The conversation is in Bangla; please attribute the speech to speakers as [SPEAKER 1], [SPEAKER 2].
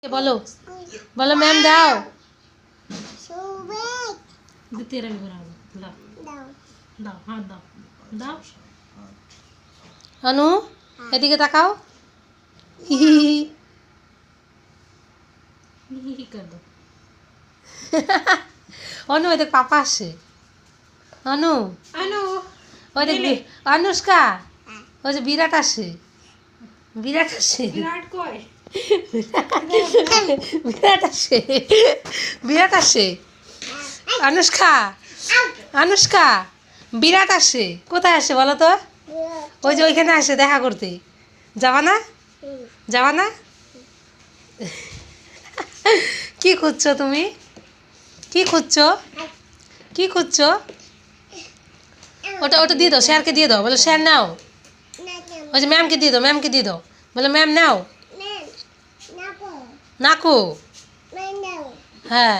[SPEAKER 1] बोलो बोलो मैम दाओ तेरा भी बना दो दाओ हाथ दाओ दाओ अनु এদিকে তাকাও হি कर दो अनु ওই দেখ পাপা আসে अनु अनु ওই দেখ अनुष्का ওই যে বিরাট আসে বিরাট আসে বিরাট কই বিরাট আসে বিরাট আসে अनुष्का अनुष्का বিরাট আসে কোথায় আসে বলো তো ওই যে ওইখানে আসে দেখা করতে যাবা না যাবা না কি খুঁজছো তুমি কি খুঁজছো কি খুঁজছো ওটা ওটা দিয়ে দাও স্যারকে দিয়ে দাও বলো স্যার নাও ওই যে ম্যামকে দিয়ে দাও ম্যামকে দিয়ে দাও বলো ম্যাম নাও নাকো হ্যাঁ